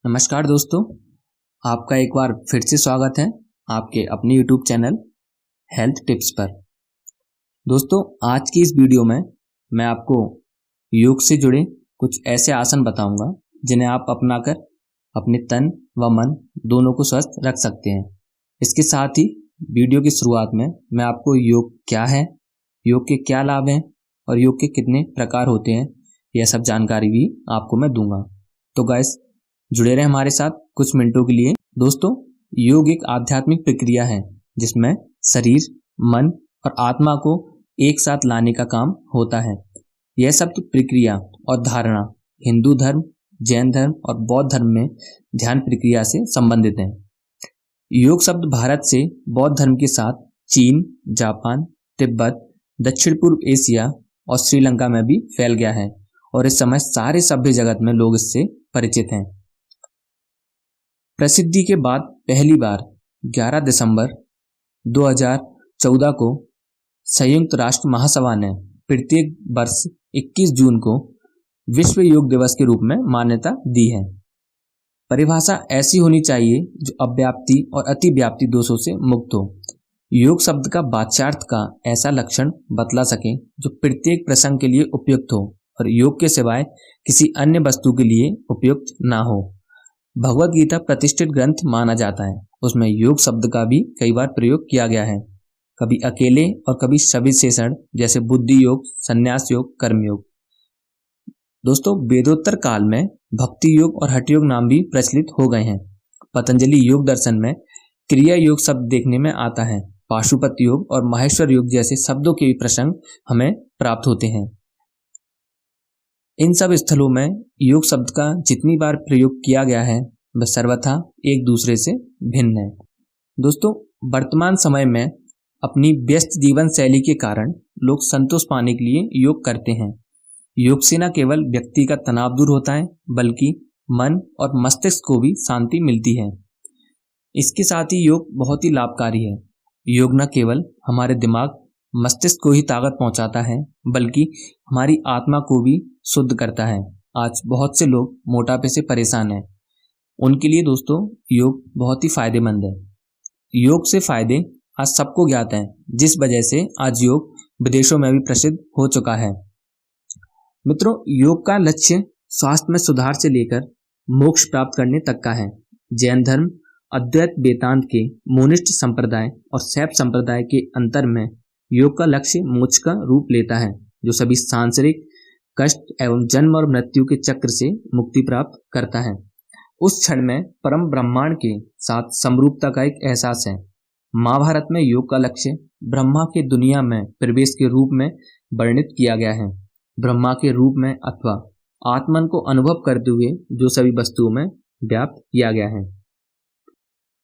नमस्कार दोस्तों, आपका एक बार फिर से स्वागत है आपके अपने YouTube चैनल हेल्थ टिप्स पर। दोस्तों, आज की इस वीडियो में मैं आपको योग से जुड़े कुछ ऐसे आसन बताऊंगा जिन्हें आप अपनाकर अपने तन व मन दोनों को स्वस्थ रख सकते हैं। इसके साथ ही वीडियो की शुरुआत में मैं आपको योग क्या है, योग के क्या लाभ हैं और योग के कितने प्रकार होते हैं, यह सब जानकारी भी आपको मैं दूंगा। तो गाइस, जुड़े रहे हमारे साथ कुछ मिनटों के लिए। दोस्तों, योग एक आध्यात्मिक प्रक्रिया है जिसमें शरीर, मन और आत्मा को एक साथ लाने का काम होता है। यह सब प्रक्रिया और धारणा हिंदू धर्म, जैन धर्म और बौद्ध धर्म में ध्यान प्रक्रिया से संबंधित है। योग शब्द भारत से बौद्ध धर्म के साथ चीन, जापान, तिब्बत, दक्षिण पूर्व एशिया और श्रीलंका में भी फैल गया है और इस समय सारे सभ्य जगत में लोग इससे परिचित हैं। प्रसिद्धि के बाद पहली बार 11 दिसंबर 2014 को संयुक्त राष्ट्र महासभा ने प्रत्येक वर्ष 21 जून को विश्व योग दिवस के रूप में मान्यता दी है। परिभाषा ऐसी होनी चाहिए जो अव्याप्ति और अतिव्याप्ति दोषों से मुक्त हो। योग शब्द का वाच्यार्थ का ऐसा लक्षण बतला सके जो प्रत्येक प्रसंग के लिए उपयुक्त हो और योग के सिवाय किसी अन्य वस्तु के लिए उपयुक्त ना हो। भगवद गीता प्रतिष्ठित ग्रंथ माना जाता है। उसमें योग शब्द का भी कई बार प्रयोग किया गया है, कभी अकेले और कभी सविशेषण, जैसे बुद्धि योग, संन्यास योग, कर्म योग। दोस्तों, वेदोत्तर काल में भक्ति योग और हठ योग नाम भी प्रचलित हो गए हैं। पतंजलि योग दर्शन में क्रिया योग शब्द देखने में आता है। पाशुपत योग और माहेश्वर योग जैसे शब्दों के प्रसंग हमें प्राप्त होते हैं। इन सब स्थलों में योग शब्द का जितनी बार प्रयोग किया गया है वह सर्वथा एक दूसरे से भिन्न है। दोस्तों, वर्तमान समय में अपनी व्यस्त जीवन शैली के कारण लोग संतोष पाने के लिए योग करते हैं। योग से न केवल व्यक्ति का तनाव दूर होता है बल्कि मन और मस्तिष्क को भी शांति मिलती है। इसके साथ ही योग बहुत ही लाभकारी है। योग न केवल हमारे दिमाग मस्तिष्क को ही ताकत पहुंचाता है बल्कि हमारी आत्मा को भी शुद्ध करता है। आज बहुत से लोग मोटापे से परेशान हैं, उनके लिए दोस्तों योग बहुत ही फायदेमंद है। योग से फायदे आज सबको ज्ञात हैं, जिस वजह से आज योग विदेशों में भी प्रसिद्ध हो चुका है। मित्रों, योग का लक्ष्य स्वास्थ्य में सुधार से लेकर मोक्ष प्राप्त करने तक का है। जैन धर्म, अद्वैत वेदांत के मोनिस्ट संप्रदाय और शैव संप्रदाय के अंतर में योग का लक्ष्य मोक्ष का रूप लेता है, जो सभी सांसारिक कष्ट एवं जन्म और मृत्यु के चक्र से मुक्ति प्राप्त करता है। उस क्षण में परम ब्रह्मांड के साथ समरूपता का एक एहसास है। महाभारत में योग का लक्ष्य ब्रह्मा के दुनिया में प्रवेश के रूप में वर्णित किया गया है। ब्रह्मा के रूप में अथवा आत्मन को अनुभव करते हुए जो सभी वस्तुओं में व्याप्त किया गया है।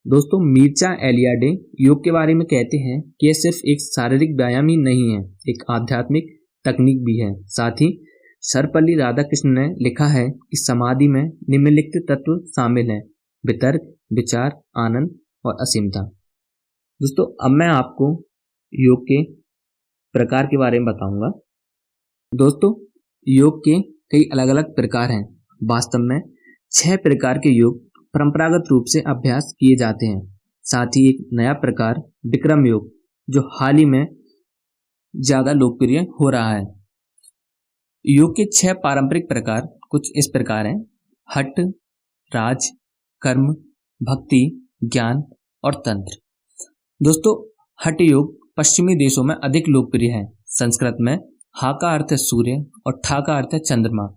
दोस्तों, मिर्जा एलियाडे योग के बारे में कहते हैं कि यह सिर्फ एक शारीरिक व्यायाम ही नहीं है, एक आध्यात्मिक तकनीक भी है। साथ ही सर्वपल्ली राधाकृष्ण ने लिखा है कि समाधि में निम्नलिखित तत्व शामिल हैं: वितर्क, विचार, आनंद और असीमता। दोस्तों, अब मैं आपको योग के प्रकार के बारे में बताऊंगा। दोस्तों, योग के कई अलग अलग प्रकार हैं। वास्तव में 6 प्रकार के योग परंपरागत रूप से अभ्यास किए जाते हैं। साथ ही एक नया प्रकार विक्रम योग, जो हाल ही में ज्यादा लोकप्रिय हो रहा है। योग के 6 पारंपरिक प्रकार कुछ इस प्रकार हैं: हठ, राज, कर्म, भक्ति, ज्ञान और तंत्र। दोस्तों, हठ योग पश्चिमी देशों में अधिक लोकप्रिय है। संस्कृत में हा का अर्थ है सूर्य और ठा का अर्थ है चंद्रमा।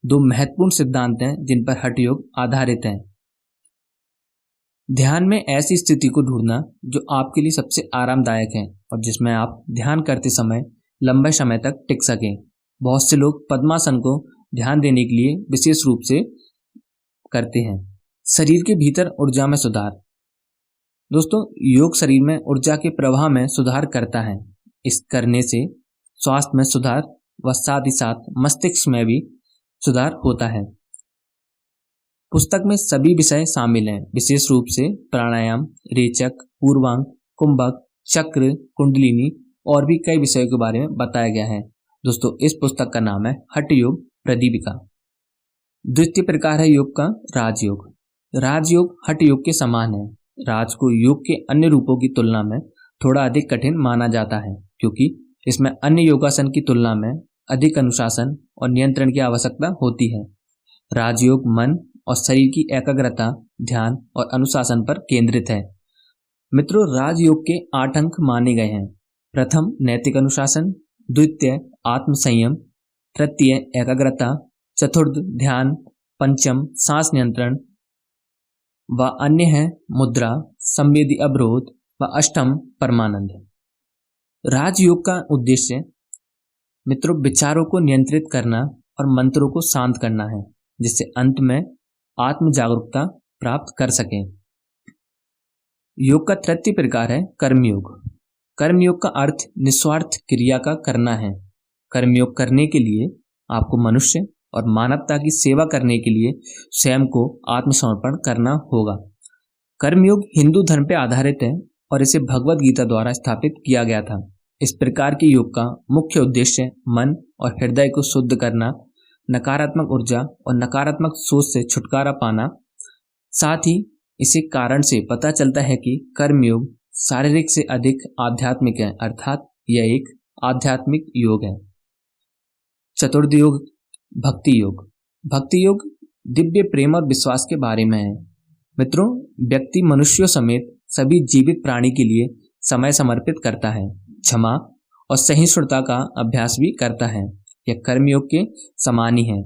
2 महत्वपूर्ण सिद्धांत हैं जिन पर हठ योग आधारित है। ध्यान में ऐसी स्थिति को ढूंढना जो आपके लिए सबसे आरामदायक है और जिसमें आप ध्यान करते समय लंबे समय तक टिक सकें। बहुत से लोग पद्मासन को ध्यान देने के लिए विशेष रूप से करते हैं। शरीर के भीतर ऊर्जा में सुधार। दोस्तों, योग शरीर में ऊर्जा के प्रवाह में सुधार करता है। इस करने से स्वास्थ्य में सुधार व साथ ही साथ मस्तिष्क में भी सुधार होता है। पुस्तक में सभी विषय शामिल हैं, विशेष रूप से प्राणायाम, रेचक, पूर्वांग, कुंभक, चक्र, कुंडलिनी और भी कई विषयों के बारे में बताया गया है। दोस्तों, इस पुस्तक का नाम है हठ योग प्रदीपिका। द्वितीय प्रकार है योग का राजयोग। राजयोग हठ योग के समान है। राज को योग के अन्य रूपों की तुलना में थोड़ा अधिक कठिन माना जाता है, क्योंकि इसमें अन्य योगासन की तुलना में अधिक अनुशासन और नियंत्रण की आवश्यकता होती है। राजयोग मन और शरीर की एकाग्रता, ध्यान और अनुशासन पर केंद्रित है। मित्रों, राजयोग के 8 अंक माने गए हैं। प्रथम नैतिक अनुशासन, द्वितीय आत्म संयम, तृतीय एकाग्रता, चतुर्थ ध्यान, पंचम सांस नियंत्रण व अन्य है मुद्रा, संवेदी अवरोध व अष्टम परमानंद। राजयोग का उद्देश्य मित्रों विचारों को नियंत्रित करना और मंत्रों को शांत करना है, जिससे अंत में आत्म जागरूकता प्राप्त कर सके। योग का तृतीय प्रकार है कर्मयोग। कर्मयोग का अर्थ निस्वार्थ क्रिया का करना है। कर्मयोग करने के लिए आपको मनुष्य और मानवता की सेवा करने के लिए स्वयं को आत्मसमर्पण करना होगा। कर्मयोग हिंदू धर्म पर आधारित है और इसे भगवद गीता द्वारा स्थापित किया गया था। इस प्रकार के योग का मुख्य उद्देश्य मन और हृदय को शुद्ध करना, नकारात्मक ऊर्जा और नकारात्मक सोच से छुटकारा पाना। साथ ही इसी कारण से पता चलता है कि कर्मयोग शारीरिक से अधिक आध्यात्मिक है, अर्थात यह एक आध्यात्मिक योग है। चतुर्थ योग भक्ति योग। भक्ति योग दिव्य प्रेम और विश्वास के बारे में है। मित्रों, व्यक्ति मनुष्यों समेत सभी जीवित प्राणी के लिए समय समर्पित करता है, क्षमा और सहिष्णुता का अभ्यास भी करता है। यह कर्मयोग के समान ही है।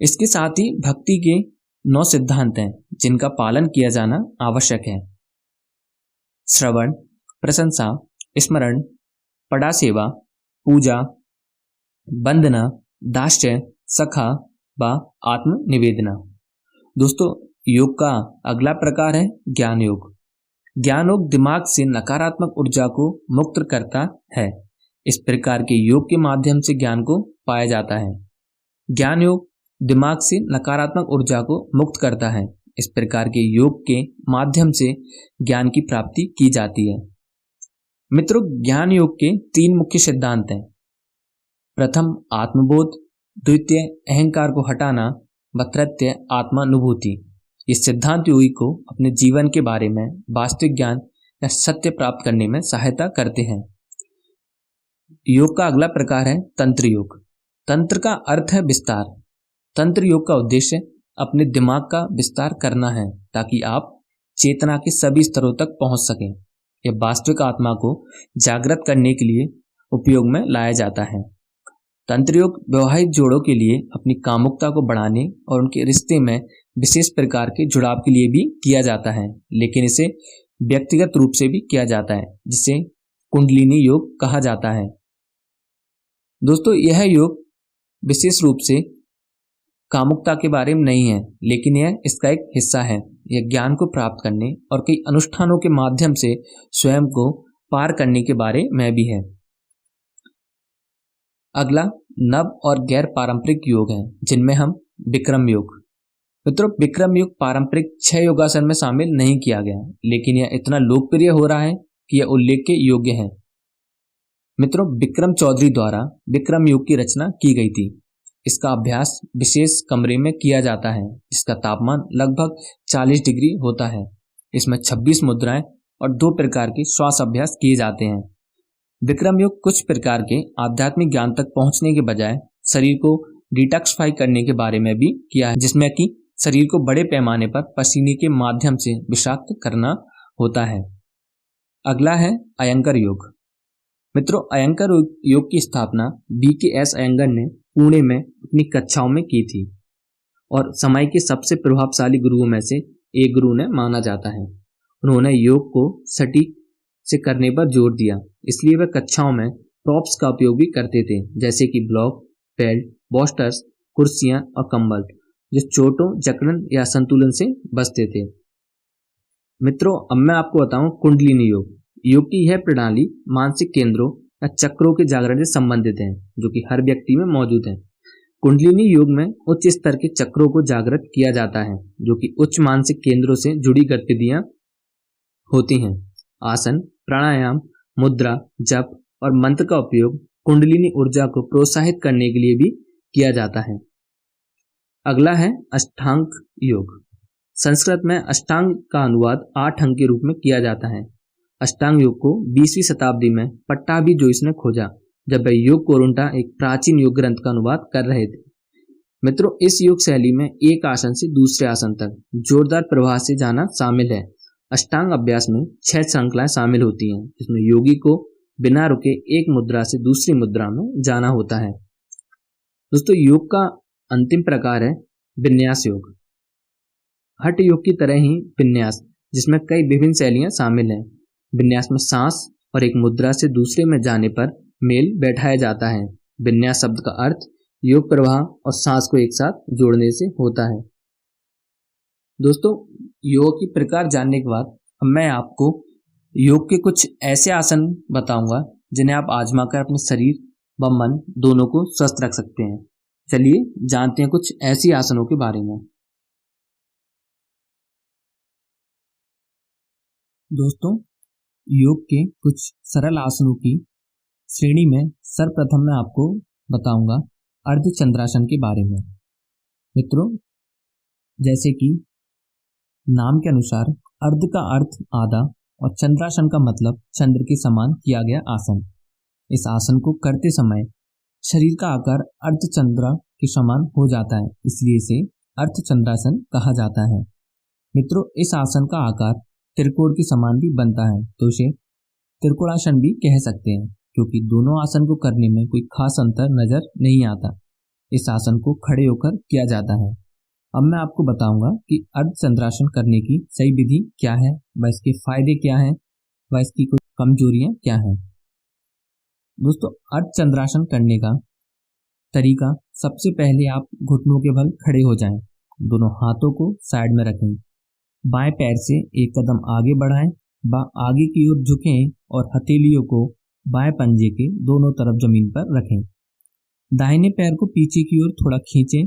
इसके साथ ही भक्ति के 9 सिद्धांत हैं, जिनका पालन किया जाना आवश्यक है। श्रवण, प्रशंसा, स्मरण, पड़ा सेवा, पूजा, वंदना, दास्य, सखा व आत्म निवेदना। दोस्तों, योग का अगला प्रकार है ज्ञान योग। ज्ञान योग दिमाग से नकारात्मक ऊर्जा को मुक्त करता है। इस प्रकार के योग के माध्यम से ज्ञान को पाया जाता है। ज्ञान योग दिमाग से नकारात्मक ऊर्जा को मुक्त करता है। इस प्रकार के योग के माध्यम से ज्ञान की प्राप्ति की जाती है। मित्रों, ज्ञान योग के 3 मुख्य सिद्धांत हैं। प्रथम आत्मबोध, द्वितीय अहंकार को हटाना व तृतीय आत्मानुभूति। इस सिद्धांत योगी को अपने जीवन के बारे में वास्तविक ज्ञान या सत्य प्राप्त करने में सहायता करते हैं। योग का अगला प्रकार है तंत्र योग। तंत्र का अर्थ है विस्तार। तंत्र योग का उद्देश्य अपने दिमाग का विस्तार करना है, ताकि आप चेतना के सभी स्तरों तक पहुंच सकें। यह वास्तविक आत्मा को जागृत करने के लिए उपयोग में लाया जाता है। तंत्र योग वैवाहिक जोड़ों के लिए अपनी कामुकता को बढ़ाने और उनके रिश्ते में विशेष प्रकार के जुड़ाव के लिए भी किया जाता है, लेकिन इसे व्यक्तिगत रूप से भी किया जाता है, जिसे कुंडलिनी योग कहा जाता है। दोस्तों, यह योग विशेष रूप से कामुकता के बारे में नहीं है, लेकिन यह इसका एक हिस्सा है। यह ज्ञान को प्राप्त करने और कई अनुष्ठानों के माध्यम से स्वयं को पार करने के बारे में भी है। अगला नव और गैर पारंपरिक योग है, जिनमें हम विक्रम योग। मित्रों, विक्रम योग पारंपरिक 6 योगासन में शामिल नहीं किया गया, लेकिन यह इतना लोकप्रिय हो रहा है कि यह उल्लेख के योग्य है। मित्रों, विक्रम चौधरी द्वारा विक्रम योग की रचना की गई थी। इसका अभ्यास विशेष कमरे में किया जाता है, जिसका तापमान लगभग 40 डिग्री होता है। इसमें 26 मुद्राएं और 2 प्रकार के श्वास अभ्यास किए जाते हैं। विक्रम योग कुछ प्रकार के आध्यात्मिक ज्ञान तक पहुंचने के बजाय शरीर को डिटॉक्सिफाई करने के बारे में भी किया है, जिसमें कि शरीर को बड़े पैमाने पर पसीने के माध्यम से विषाक्त करना होता है। अगला है अयंगर योग। मित्रों, अयंगर योग की स्थापना BKS अयंगर ने पुणे में अपनी कक्षाओं में की थी और समय के सबसे प्रभावशाली गुरुओं में से एक गुरु ने माना जाता है। उन्होंने योग को सटीक से करने पर जोर दिया, इसलिए वे कक्षाओं में प्रॉप्स का उपयोग भी करते थे, जैसे कि ब्लॉक, बेल्ट, बॉस्टर्स, कुर्सियां और कंबल, जो चोटों, जकड़न या संतुलन से बचते थे। मित्रों, अब मैं आपको बताऊं कुंडलिनी योग। योग की यह प्रणाली मानसिक केंद्रों या चक्रों के जागरण से संबंधित है, जो कि हर व्यक्ति में मौजूद है। कुंडलिनी योग में उच्च स्तर के चक्रों को जागृत किया जाता है, जो कि उच्च मानसिक केंद्रों से जुड़ी गतिविधियां होती हैं। आसन, प्राणायाम, मुद्रा, जप और मंत्र का उपयोग कुंडलिनी ऊर्जा को प्रोत्साहित करने के लिए भी किया जाता है। अगला है अष्टांग योग। संस्कृत में अष्टांग का अनुवाद 8 अंग के रूप में किया जाता है। अष्टांग योग को 20वीं शताब्दी में पट्टाभी जोइस ने खोजा, जब वह योग कोरुंटा एक प्राचीन योग ग्रंथ का अनुवाद कर रहे थे। मित्रों, इस योग शैली में एक आसन से दूसरे आसन तक जोरदार प्रवाह से जाना शामिल है। अष्टांग अभ्यास में 6 श्रृंखलाएं शामिल होती हैं, जिसमें योगी को बिना रुके एक मुद्रा से दूसरी मुद्रा में जाना होता है। दोस्तों, योग का अंतिम प्रकार है विन्यास योग। हठ योग की तरह ही विन्यास, जिसमें कई विभिन्न शैलियां शामिल हैं। विन्यास में सांस और एक मुद्रा से दूसरे में जाने पर मेल बैठाया जाता है। विन्यास शब्द का अर्थ योग प्रवाह और सांस को एक साथ जोड़ने से होता है। दोस्तों, योग की प्रकार जानने के बाद अब मैं आपको योग के कुछ ऐसे आसन बताऊंगा जिन्हें आप आजमाकर अपने शरीर व मन दोनों को स्वस्थ रख सकते हैं। चलिए जानते हैं कुछ ऐसी आसनों के बारे में। दोस्तों, योग के कुछ सरल आसनों की श्रेणी में सर्वप्रथम मैं आपको बताऊंगा अर्धचंद्रासन के बारे में। मित्रों, जैसे कि नाम के अनुसार अर्ध का अर्थ आधा और चंद्रासन का मतलब चंद्र के समान किया गया आसन। इस आसन को करते समय शरीर का आकार अर्धचंद्र के समान हो जाता है, इसलिए इसे अर्धचंद्रासन कहा जाता है। मित्रों, इस आसन का आकार त्रिकोण के समान भी बनता है, तो इसे त्रिकोणासन भी कह सकते हैं, क्योंकि दोनों आसन को करने में कोई खास अंतर नजर नहीं आता। इस आसन को खड़े होकर किया जाता है। अब मैं आपको बताऊंगा कि अर्धचंद्रासन करने की सही विधि क्या है, व इसके फायदे क्या हैं, व इसकी कुछ कमजोरियां क्या हैं। दोस्तों, अर्धचंद्रासन करने का तरीका, सबसे पहले आप घुटनों के बल खड़े हो जाएं, दोनों हाथों को साइड में रखें, बाएं पैर से एक कदम आगे बढ़ाएं, आगे की ओर झुकें और हथेलियों को बाएं पंजे के दोनों तरफ जमीन पर रखें। दाहिने पैर को पीछे की ओर थोड़ा खींचें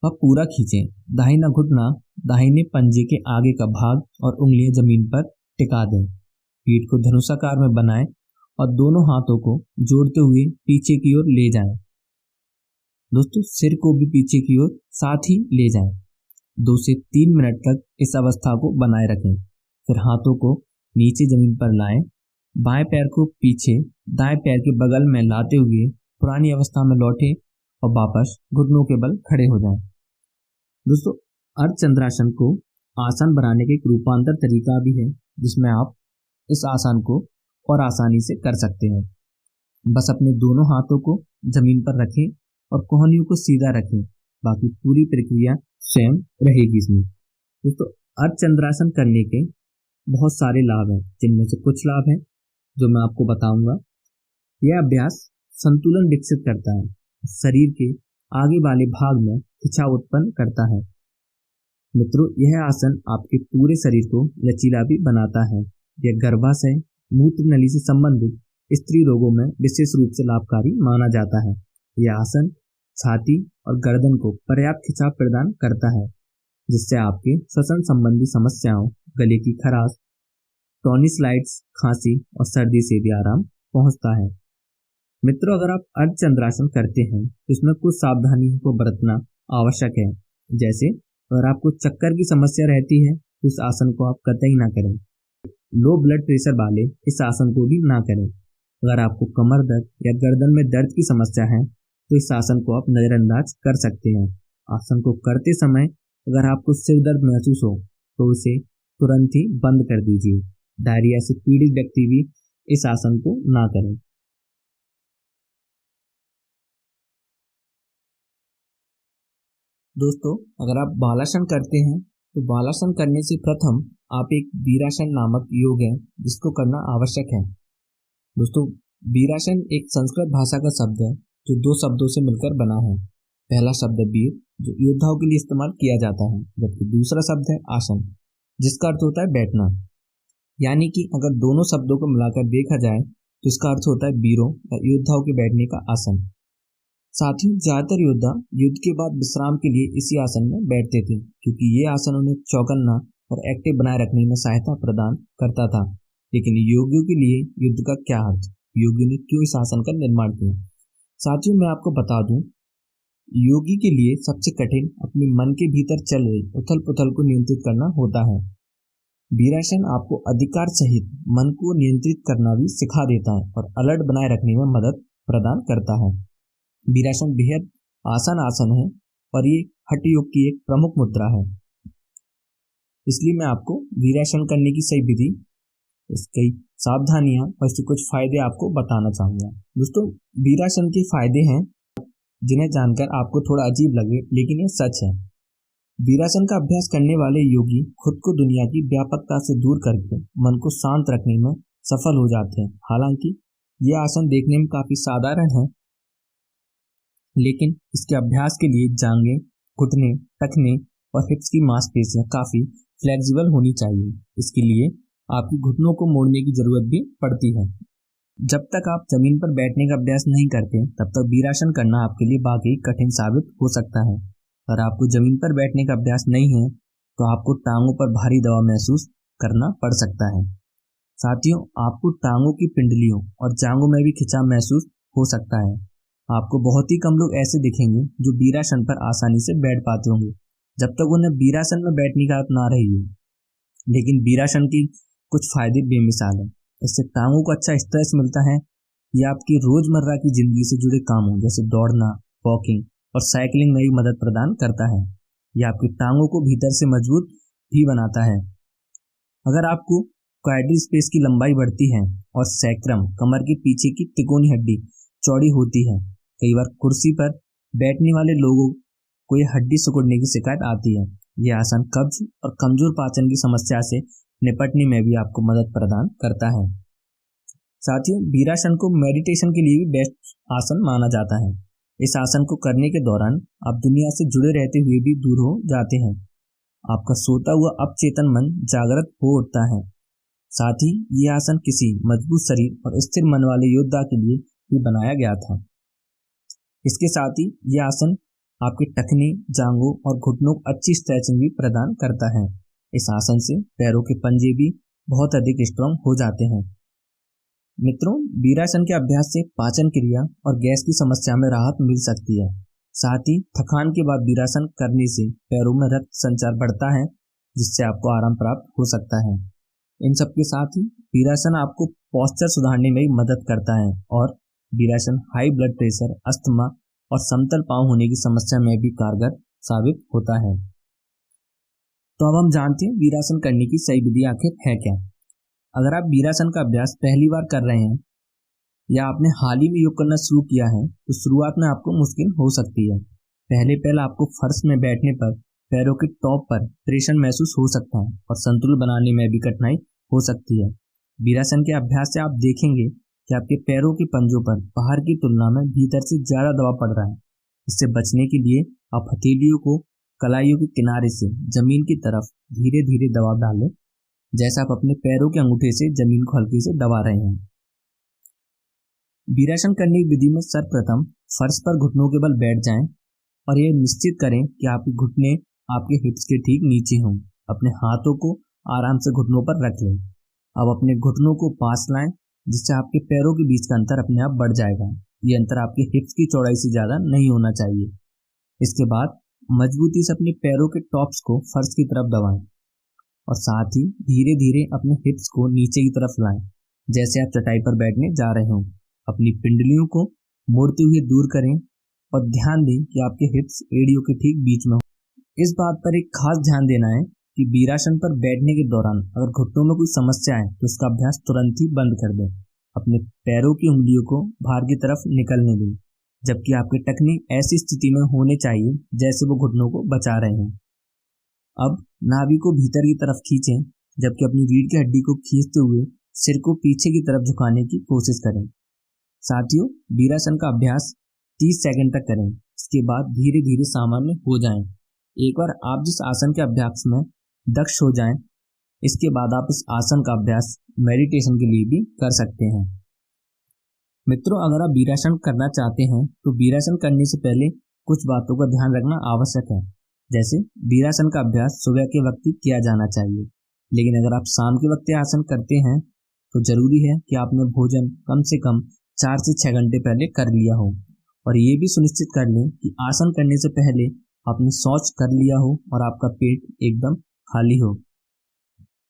व पूरा खींचें। दाहिना घुटना दाहिने पंजे के आगे का भाग और उंगलियां जमीन पर टिका दें। पीठ को धनुषाकार में बनाएं और दोनों हाथों को जोड़ते हुए पीछे की ओर ले जाएं। दोस्तों, सिर को भी पीछे की ओर साथ ही ले जाएं। 2 से 3 मिनट तक इस अवस्था को बनाए रखें। फिर हाथों को नीचे जमीन पर लाएं, बाएं पैर को पीछे दाएं पैर के बगल में लाते हुए पुरानी अवस्था में लौटें और वापस घुटनों के बल खड़े हो जाएं। दोस्तों, अर्धचंद्रासन को आसान बनाने का एक रूपांतर तरीका भी है, जिसमें आप इस आसन को और आसानी से कर सकते हैं। बस अपने दोनों हाथों को जमीन पर रखें और कोहनियों को सीधा रखें, बाकी पूरी प्रक्रिया स्वयं रहेगी इसमें। दोस्तों, अर्धचंद्रासन करने के बहुत सारे लाभ हैं, जिनमें से कुछ लाभ हैं जो मैं आपको बताऊंगा। यह अभ्यास संतुलन विकसित करता है, शरीर के आगे वाले भाग में खिंचाव उत्पन्न करता है। मित्रों, यह आसन आपके पूरे शरीर को लचीला भी बनाता है। यह गर्भाशय, मूत्र नली से संबंधित स्त्री रोगों में विशेष रूप से लाभकारी माना जाता है। यह आसन छाती और गर्दन को पर्याप्त खिंचाव प्रदान करता है, जिससे आपके श्वसन संबंधी समस्याओं, गले की खराश, टॉनिसिलाइटिस, खांसी और सर्दी से भी आराम पहुंचता है। मित्रों, अगर आप अर्धचंद्रासन करते हैं तो इसमें कुछ सावधानियों को बरतना आवश्यक है। जैसे अगर आपको चक्कर की समस्या रहती है तो इस आसन को आप कतई ना करें। लो ब्लड प्रेशर वाले इस आसन को भी ना करें। अगर आपको कमर दर्द या गर्दन में दर्द की समस्या है तो इस आसन को आप नजरअंदाज कर सकते हैं। आसन को करते समय अगर आपको सिर दर्द महसूस हो तो उसे तुरंत ही बंद कर दीजिए। डायरिया से पीड़ित व्यक्ति भी इस आसन को ना करें। दोस्तों, अगर आप बालासन करते हैं तो बालासन करने से प्रथम आप एक वीरासन नामक योग है जिसको करना आवश्यक है। दोस्तों, वीरासन एक संस्कृत भाषा का शब्द है जो 2 शब्दों से मिलकर बना है। पहला शब्द है वीर, जो योद्धाओं के लिए इस्तेमाल किया जाता है, जबकि दूसरा शब्द है आसन, जिसका अर्थ होता है बैठना। यानी कि अगर दोनों शब्दों को मिलाकर देखा जाए तो इसका अर्थ होता है वीरों या योद्धाओं के बैठने का आसन। साथ ही ज्यादातर योद्धा युद्ध के बाद विश्राम के लिए इसी आसन में बैठते थे, क्योंकि ये आसन उन्हें चौकन्ना और एक्टिव बनाए रखने में सहायता प्रदान करता था। लेकिन योगियों के लिए युद्ध का क्या अर्थ, योगियों ने क्यों इस आसन का निर्माण किया? साथियों, मैं आपको बता दूं योगी के लिए सबसे कठिन अपने मन के भीतर चल रही उथल पुथल को नियंत्रित करना होता है। वीरासन आपको अधिकार सहित मन को नियंत्रित करना भी सिखा देता है और अलर्ट बनाए रखने में मदद प्रदान करता है। वीरासन बेहद आसान आसन है और ये हठ योग की एक प्रमुख मुद्रा है, इसलिए मैं आपको वीरासन करने की सही विधि, इसकी सावधानियां और इसके कुछ फायदे आपको बताना चाहूंगा। दोस्तों, वीरासन के फायदे हैं जिन्हें जानकर आपको थोड़ा अजीब लगे, लेकिन ये सच है। वीरासन का अभ्यास करने वाले योगी खुद को दुनिया की व्यापकता से दूर करके मन को शांत रखने में सफल हो जाते हैं। हालांकि ये आसन देखने में काफी साधारण है, लेकिन इसके अभ्यास के लिए जांघें, घुटने, टखने और हिप्स की मांसपेशियां काफी फ्लेक्सिबल होनी चाहिए। इसके लिए आपकी घुटनों को मोड़ने की जरूरत भी पड़ती है। जब तक आप जमीन पर बैठने का अभ्यास नहीं करते, तब तक वीरासन करना आपके लिए वाकई कठिन साबित हो सकता है। अगर आपको जमीन पर बैठने का अभ्यास नहीं है, तो आपको टांगों पर भारी दबाव महसूस करना पड़ सकता है। साथियों, आपको टांगों की पिंडलियों और जांघों में भी खिंचाव महसूस हो सकता है। आपको बहुत ही कम लोग ऐसे दिखेंगे जो वीरासन पर आसानी से बैठ पाते होंगे, जब तक उन्हें वीरासन में बैठने की आदत ना रही हो। लेकिन वीरासन की कुछ फायदे बेमिसाल हैं। इससे टांगों को अच्छा स्ट्रेच मिलता है। ये आपकी रोजमर्रा की जिंदगी से जुड़े कामों जैसे दौड़ना, वॉकिंग और साइकिलिंग में भी मदद प्रदान करता है। यह आपकी टांगों को भीतर से मजबूत भी बनाता है। अगर आपको क्वाड्री स्पेस की लंबाई बढ़ती है और सैक्रम, कमर के पीछे की तिकोनी हड्डी चौड़ी होती है, कई बार कुर्सी पर बैठने वाले लोगों को यह हड्डी सिकुड़ने की शिकायत आती है। यह आसन कब्ज और कमजोर पाचन की समस्या से निपटने में भी आपको मदद प्रदान करता है। साथियों, वीरासन को मेडिटेशन के लिए भी बेस्ट आसन माना जाता है। इस आसन को करने के दौरान आप दुनिया से जुड़े रहते हुए भी दूर हो जाते हैं। आपका सोता हुआ अपचेतन मन जागृत हो उठता है। साथ ही ये आसन किसी मजबूत शरीर और स्थिर मन वाले योद्धा के लिए भी बनाया गया था। इसके साथ ही यह आसन आपके टखने, जांघों और घुटनों को अच्छी स्ट्रेचिंग भी प्रदान करता है। इस आसन से पैरों के पंजे भी बहुत अधिक स्ट्रांग हो जाते हैं। मित्रों, वीरासन के अभ्यास से पाचन क्रिया और गैस की समस्या में राहत मिल सकती है। साथ ही थकान के बाद वीरासन करने से पैरों में रक्त संचार बढ़ता है, जिससे आपको आराम प्राप्त हो सकता है। इन सब के साथ ही वीरासन आपको पोस्चर सुधारने में भी मदद करता है और वीरासन हाई ब्लड प्रेशर, अस्थमा और समतल पांव होने की समस्या में भी कारगर साबित होता है। तो अब हम जानते हैं वीरासन करने की सही विधि आखिर है क्या। अगर आप वीरासन का अभ्यास पहली बार कर रहे हैं या आपने हाल ही में योग करना शुरू किया है, तो शुरुआत में आपको मुश्किल हो सकती है। पहले आपको फर्श में बैठने पर पैरों के टॉप पर प्रेशर महसूस हो सकता है और संतुलन बनाने में भी कठिनाई हो सकती है। वीरासन के अभ्यास से आप देखेंगे कि आपके पैरों के पंजों पर बाहर की तुलना में भीतर से ज्यादा दबाव पड़ रहा है। इससे बचने के लिए आप हथेलियों को कलाइयों के किनारे से जमीन की तरफ धीरे धीरे दबाव डालें, जैसा आप अपने पैरों के अंगूठे से जमीन को हल्के से दबा रहे हैं। वीरासन करने की विधि में सर्वप्रथम फर्श पर घुटनों के बल बैठ जाएं और यह निश्चित करें कि आपके घुटने आपके हिप्स के ठीक नीचे हों। अपने हाथों को आराम से घुटनों पर रख लें। अब अपने घुटनों को पास लाएं, जिससे आपके पैरों के बीच का अंतर अपने आप बढ़ जाएगा। ये अंतर आपके हिप्स की चौड़ाई से ज्यादा नहीं होना चाहिए। इसके बाद मजबूती से अपने पैरों के टॉप्स को फर्श की तरफ दबाएं और साथ ही धीरे धीरे अपने हिप्स को नीचे की तरफ लाएं, जैसे आप चटाई पर बैठने जा रहे हो। अपनी पिंडलियों को मोड़ते हुए दूर करें और ध्यान दें कि आपके हिप्स एड़ियों के ठीक बीच में हो। इस बात पर एक खास ध्यान देना है कि वीरासन पर बैठने के दौरान अगर घुटनों में कोई समस्या है, तो इसका अभ्यास तुरंत ही बंद कर दें। अपने पैरों की उंगलियों को बाहर की तरफ निकलने दें, जबकि आपके टखने ऐसी स्थिति में होने चाहिए जैसे वो घुटनों को बचा रहे हैं। अब नाभि को भीतर की तरफ खींचें, जबकि अपनी रीढ़ की हड्डी को खींचते हुए सिर को पीछे की तरफ झुकाने की कोशिश करें। साथियों, वीरासन का अभ्यास 30 सेकंड तक करें। इसके बाद धीरे धीरे सामान्य हो जाएं। एक बार आप जिस आसन के अभ्यास में दक्ष हो जाएं, इसके बाद आप इस आसन का अभ्यास मेडिटेशन के लिए भी कर सकते हैं। मित्रों, अगर आप वीरासन करना चाहते हैं तो वीरासन करने से पहले कुछ बातों का ध्यान रखना आवश्यक है। जैसे वीरासन का अभ्यास सुबह के वक्त ही किया जाना चाहिए, लेकिन अगर आप शाम के वक्त आसन करते हैं तो जरूरी है कि आपने भोजन कम से कम 4 से 6 घंटे पहले कर लिया हो और ये भी सुनिश्चित कर लें कि आसन करने से पहले आपने शौच कर लिया हो और आपका पेट एकदम खाली हो।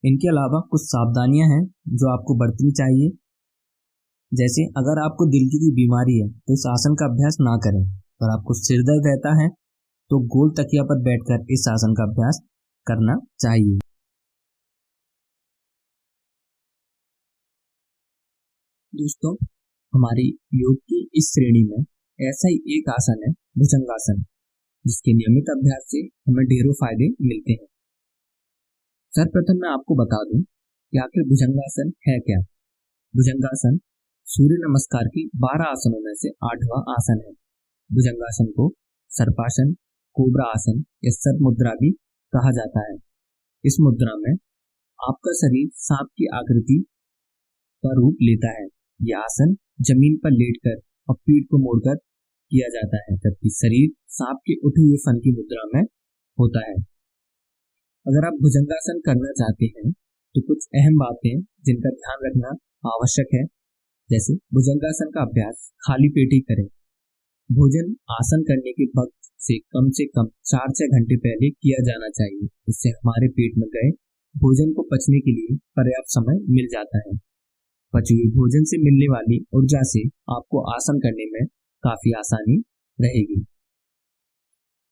इनके अलावा कुछ सावधानियां हैं जो आपको बरतनी चाहिए। जैसे अगर आपको दिल की बीमारी है तो इस आसन का अभ्यास ना करें। अगर आपको सिर दर्द रहता है तो गोल तकिया पर बैठकर इस आसन का अभ्यास करना चाहिए। दोस्तों, हमारी योग की इस श्रेणी में ऐसा ही एक आसन है भुजंगासन, जिसके नियमित अभ्यास से हमें ढेरों फायदे मिलते हैं। सर्वप्रथम मैं आपको बता दूं कि आखिर भुजंगासन है क्या। भुजंगासन सूर्य नमस्कार के 12 आसनों में से 8वां आसन है। भुजंगासन को सर्पासन, कोबरा आसन या सर्प मुद्रा भी कहा जाता है। इस मुद्रा में आपका शरीर सांप की आकृति का रूप लेता है। यह आसन जमीन पर लेटकर और पीठ को मोड़कर किया जाता है, जबकि शरीर सांप के उठे हुए फन की मुद्रा में होता है। अगर आप भुजंगासन करना चाहते हैं तो कुछ अहम बातें जिनका ध्यान रखना आवश्यक है, जैसे भुजंगासन का अभ्यास खाली पेट ही करें। भोजन आसन करने के वक्त से कम 4-6 घंटे पहले किया जाना चाहिए। इससे हमारे पेट में गए भोजन को पचने के लिए पर्याप्त समय मिल जाता है। पचे हुए भोजन से मिलने वाली ऊर्जा से आपको आसन करने में काफी आसानी रहेगी।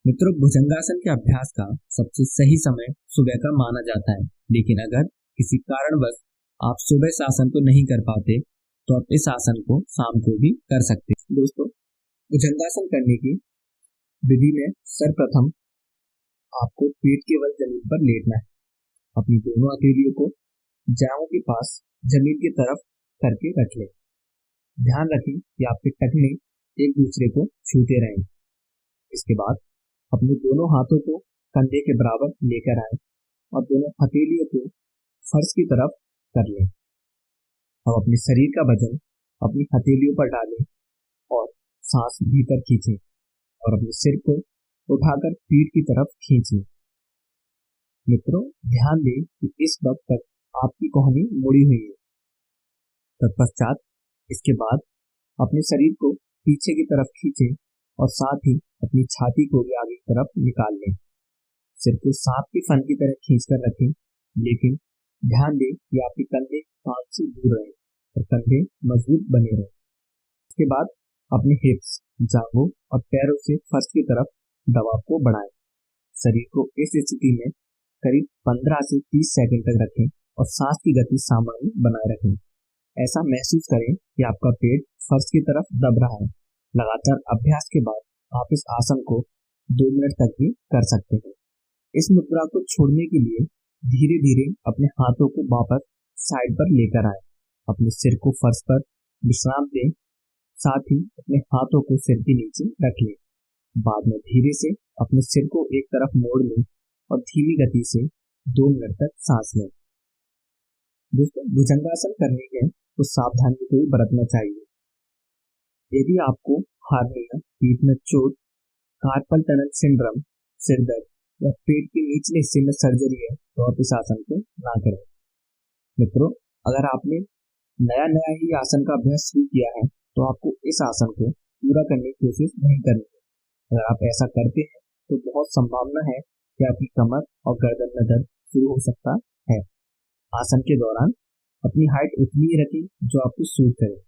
मित्रों, भुजंगासन के अभ्यास का सबसे सही समय सुबह का माना जाता है, लेकिन अगर किसी कारणवश आप सुबह इस आसन को नहीं कर पाते तो आप इस आसन को शाम को भी कर सकते हैं। दोस्तों, भुजंगासन करने की विधि में सर्वप्रथम आपको पेट के बल जमीन पर लेटना है। अपनी दोनों हथेलियों को जांघों के पास जमीन की तरफ करके रख लें। ध्यान रखें कि आपके टखने एक दूसरे को छूते रहें। इसके बाद अपने दोनों हाथों को कंधे के बराबर लेकर आए और दोनों हथेलियों को फर्श की तरफ कर लें। अब अपने शरीर का वजन अपनी हथेलियों पर डालें और सांस भीतर खींचें और अपने सिर को उठाकर पीठ की तरफ खींचें। मित्रों, ध्यान दें कि इस वक्त तक आपकी कोहनी मुड़ी हुई है। तत्पश्चात इसके बाद अपने शरीर को पीछे की तरफ खींचें और साथ ही अपनी छाती को भी आगे की तरफ निकाल लें। सिर को सांप के फन की तरह खींचकर रखें, लेकिन ध्यान दें कि आपके कंधे कान से दूर रहें और कंधे मजबूत बने रहें। इसके बाद अपने हिप्स, जांघों और पैरों से फर्श की तरफ दबाव को बढ़ाएं। शरीर को इस स्थिति में करीब 15 से 30 सेकंड तक रखें और सांस की गति सामान्य बनाए रखें। ऐसा महसूस करें कि आपका पेट फर्श की तरफ दब रहा है। लगातार अभ्यास के बाद आप इस आसन को 2 मिनट तक भी कर सकते हैं। इस मुद्रा को छोड़ने के लिए धीरे धीरे अपने हाथों को वापस साइड पर लेकर आए। अपने सिर को फर्श पर विश्राम दें, साथ ही अपने हाथों को सिर के नीचे रख लें। बाद में धीरे से अपने सिर को एक तरफ मोड़ लें और धीमी गति से 2 मिनट तक सांस लें। दोस्तों, भुजंगासन करने में कुछ सावधानी को बरतना चाहिए। यदि आपको हार्निया, पीठ में चोट, कार्पल टनल सिंड्रोम, सिर दर्द या पेट के निचले हिस्से में सर्जरी है तो आप इस आसन को ना करें। मित्रों, अगर आपने नया ही आसन का अभ्यास शुरू किया है तो आपको इस आसन को पूरा करने की कोशिश नहीं करनी है। अगर आप ऐसा करते हैं तो बहुत संभावना है कि आपकी कमर और गर्दन में दर्द शुरू हो सकता है। आसन के दौरान अपनी हाइट उतनी ही रखें जो आपको सूट करे।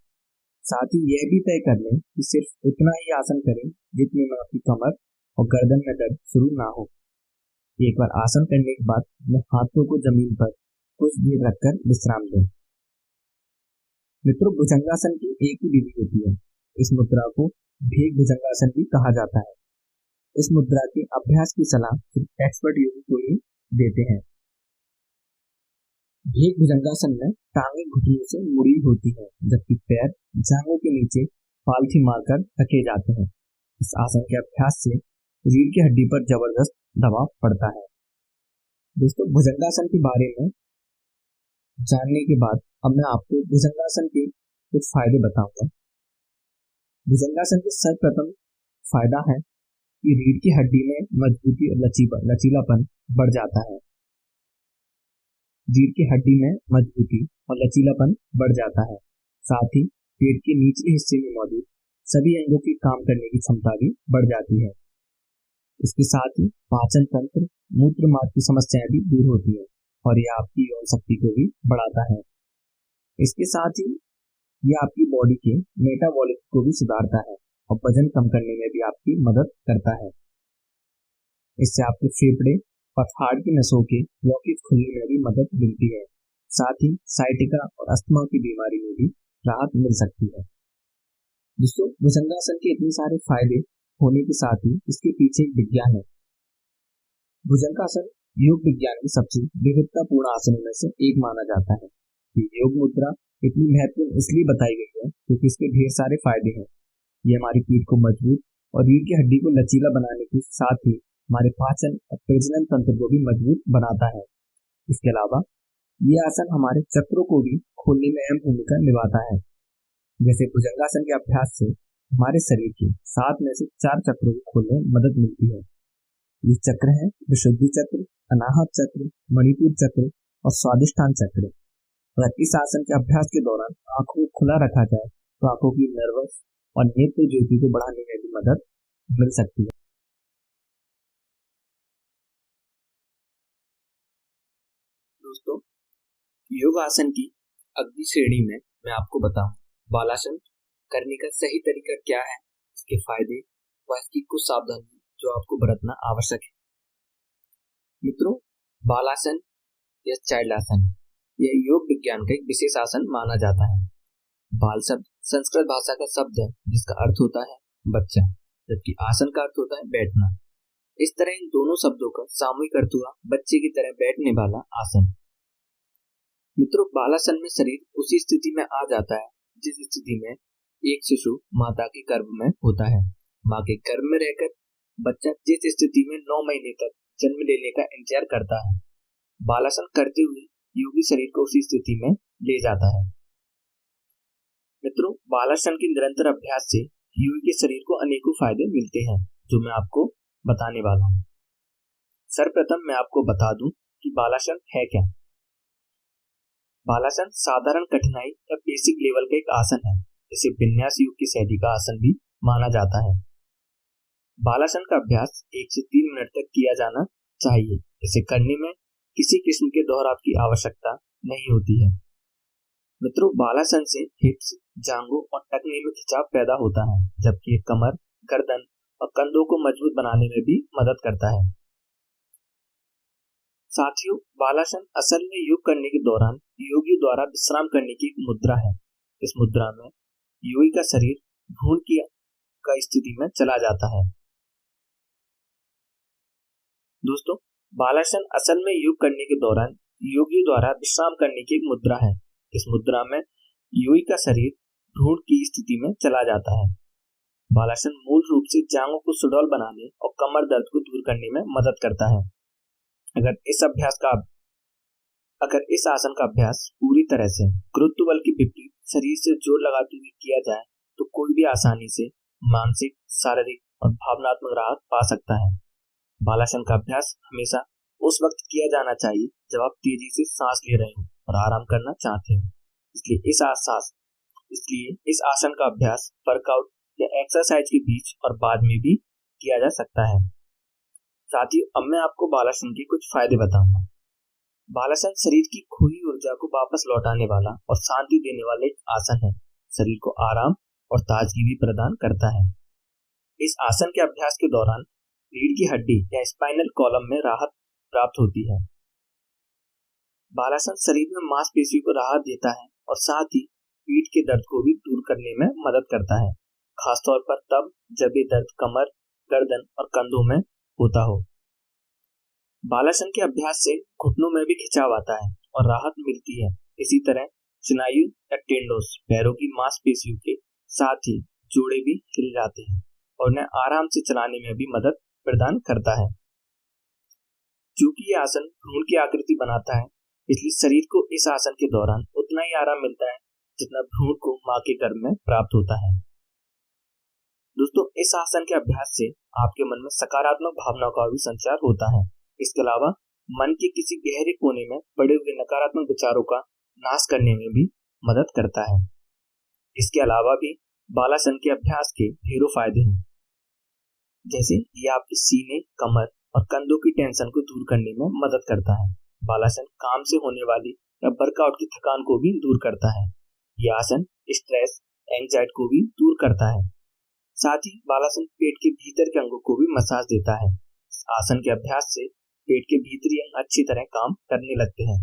साथ ही यह भी तय कर लें कि सिर्फ उतना ही आसन करें जितने में आपकी कमर और गर्दन में दर्द शुरू ना हो। एक बार आसन करने के बाद अपने हाथों को जमीन पर कुछ देर रखकर विश्राम दें। मित्रों, भुजंगासन की एक ही विधि होती है। इस मुद्रा को भेग भुजंगासन भी कहा जाता है। इस मुद्रा के अभ्यास की सलाह सिर्फ एक्सपर्ट योगी को ही देते हैं। भेग भुजंगासन में टांगे घुटनों से मुड़ी होती है, जबकि पैर जांघों के नीचे पालथी मारकर रखे जाते हैं। इस आसन के अभ्यास से रीढ़ की हड्डी पर जबरदस्त दबाव पड़ता है। दोस्तों, भुजंगासन के बारे में जानने के बाद अब मैं आपको भुजंगासन के कुछ फायदे बताऊंगा। भुजंगासन के सर्वप्रथम फायदा है कि रीढ़ की हड्डी में मजबूती और लचीलापन बढ़ जाता है। रीढ़ की हड्डी में मजबूती और लचीलापन बढ़ जाता है। साथ ही पेट के निचले हिस्से में मौजूद सभी अंगों की काम करने की क्षमता भी बढ़ जाती है। इसके साथ ही पाचन तंत्र, मूत्र मार्ग की समस्याएं भी दूर होती है और यह आपकी यौन शक्ति को भी बढ़ाता है। इसके साथ ही यह आपकी बॉडी के मेटाबॉलिक को भी सुधारता है और वजन कम करने में भी आपकी मदद करता है। इससे आपके फेफड़े और हार्ट की नसों के ब्लॉकेज खुलने में भी मदद मिलती है। साथ ही साइटिका और अस्थमा की बीमारी में भी राहत मिल सकती है। दोस्तों, भुजंगासन के इतने सारे फायदे होने के साथ ही इसके पीछे एक विज्ञान है। भुजंगासन योग विज्ञान के सबसे विविधतापूर्ण आसनों में से एक माना जाता है। ये योग मुद्रा इतनी महत्वपूर्ण इसलिए बताई गई है क्योंकि इसके ढेर सारे फायदे हैं। ये हमारी पीठ को मजबूत और रीढ़ की हड्डी को लचीला बनाने के साथ ही हमारे पाचन और प्रजनन तंत्र को भी मजबूत बनाता है। इसके अलावा ये आसन हमारे चक्रों को भी खोलने में अहम भूमिका निभाता है। जैसे भुजंगासन के अभ्यास से हमारे शरीर के 7 में से 4 चक्रों को खोलने में मदद मिलती है। ये चक्र है विशुद्धि चक्र, अनाहत चक्र, मणिपुर चक्र और स्वादिष्ठान चक्र। अगर इस आसन के अभ्यास के दौरान आंखों को खुला रखा जाए तो आंखों की नर्वस और नेत्र ज्योति को बढ़ाने में भी मदद मिल सकती है। दोस्तों, योग आसन की अगली श्रेणी में मैं आपको बताऊं बालासन करने का सही तरीका क्या है, इसके फायदे व इसकी कुछ सावधानियां जो आपको बरतना आवश्यक है। मित्रों, बालासन या चाइल्ड आसन यह योग विज्ञान का एक विशेष आसन माना जाता है। बाल शब्द संस्कृत भाषा का शब्द है जिसका अर्थ होता है बच्चा, जबकि आसन का अर्थ होता है बैठना। इस तरह इन दोनों शब्दों का सामूहिक अर्थ हुआ बच्चे की तरह बैठने वाला आसन। मित्रों, बालासन में शरीर उसी स्थिति में आ जाता है जिस स्थिति में एक शिशु माता के गर्भ में होता है। माँ के गर्भ में रहकर बच्चा जिस स्थिति में 9 महीने तक जन्म लेने का इंतजार करता है, बालासन करते हुए योगी शरीर को उसी स्थिति में ले जाता है। मित्रों, बालासन के निरंतर अभ्यास से योगी के शरीर को अनेकों फायदे मिलते हैं जो मैं आपको बताने वाला हूँ। सर्वप्रथम मैं आपको बता दूं कि बालासन है क्या। बालासन साधारण कठिनाई या बेसिक लेवल का एक आसन है। इसे विन्यास योग की शैली का आसन भी माना जाता है। बालासन का अभ्यास 1 से 3 मिनट तक किया जाना चाहिए। इसे करने में किसी किस्म के दोहराव की आवश्यकता नहीं होती है। मित्रों, बालासन से हिप्स, जांघों और टखने में खिंचाव पैदा होता है, जबकि ये कमर, गर्दन और कंधों को मजबूत बनाने में भी मदद करता है। साथियों, बालासन असल में योग करने के दौरान योगी द्वारा विश्राम करने की एक मुद्रा है। इस मुद्रा में योगी का शरीर भ्रूण की स्थिति में चला जाता है। दोस्तों, बालासन असल में योग करने के दौरान योगी द्वारा विश्राम करने की एक मुद्रा है। इस मुद्रा में योगी का शरीर भ्रूण की स्थिति में चला जाता है। बालासन मूल रूप से जांघों को सुडौल बनाने और कमर दर्द को दूर करने में मदद करता है। अगर इस आसन का अभ्यास पूरी तरह से गुरुत्व बल के विपरीत शरीर से जोर लगाते हुए किया जाए तो कोई भी आसानी से मानसिक, शारीरिक और भावनात्मक राहत पा सकता है। बालासन का अभ्यास हमेशा उस वक्त किया जाना चाहिए जब आप तेजी से सांस ले रहे हो और आराम करना चाहते हो। इसलिए इस आसन का अभ्यास वर्कआउट या एक्सरसाइज के बीच और बाद में भी किया जा सकता है। साथ ही अब मैं आपको बालासन के कुछ फायदे बताऊंगा। बालासन शरीर की खोई ऊर्जा को वापस लौटाने वाला और शांति देने वाला एक आसन है। शरीर को आराम और ताजगी भी प्रदान करता है। इस आसन के अभ्यास के दौरान रीढ़ की हड्डी या स्पाइनल कॉलम में राहत प्राप्त होती है। बालासन शरीर में मांसपेशियों को राहत देता है और साथ ही पीठ के दर्द को भी दूर करने में मदद करता है, खासतौर पर तब जब ये दर्द कमर, गर्दन और कंधों में होता हो। बालासन के अभ्यास से घुटनों में भी खिंचाव आता है और राहत मिलती है। इसी तरह स्नायु या टेंडोस, पैरों की मांसपेशियों के साथ ही जोड़े भी हिल जाते हैं और उन्हें आराम से चलाने में भी मदद प्रदान करता है। चूंकि यह आसन भ्रूण की आकृति बनाता है, इसलिए शरीर को इस आसन के दौरान उतना ही आराम मिलता है जितना भ्रूण को मां के गर्भ में प्राप्त होता है। दोस्तों, इस आसन के अभ्यास से आपके मन में सकारात्मक भावनाओं का भी संचार होता है। इसके अलावा मन के किसी गहरे कोने में पड़े हुए नकारात्मक विचारों का नाश करने में भी मदद करता है। इसके अलावा भी बालासन के अभ्यास के ढेरों फायदे हैं। जैसे ये आपके सीने, कमर और कंधों की टेंशन को दूर करने में मदद करता है। बालासन काम से होने वाली या वर्कआउट की थकान को भी दूर करता है। यह आसन स्ट्रेस, एंजाइटी को भी दूर करता है। साथ ही बालासन पेट के भीतर के अंगों को भी मसाज देता है। आसन के अभ्यास से पेट के भीतरी अंग अच्छी तरह काम करने लगते हैं।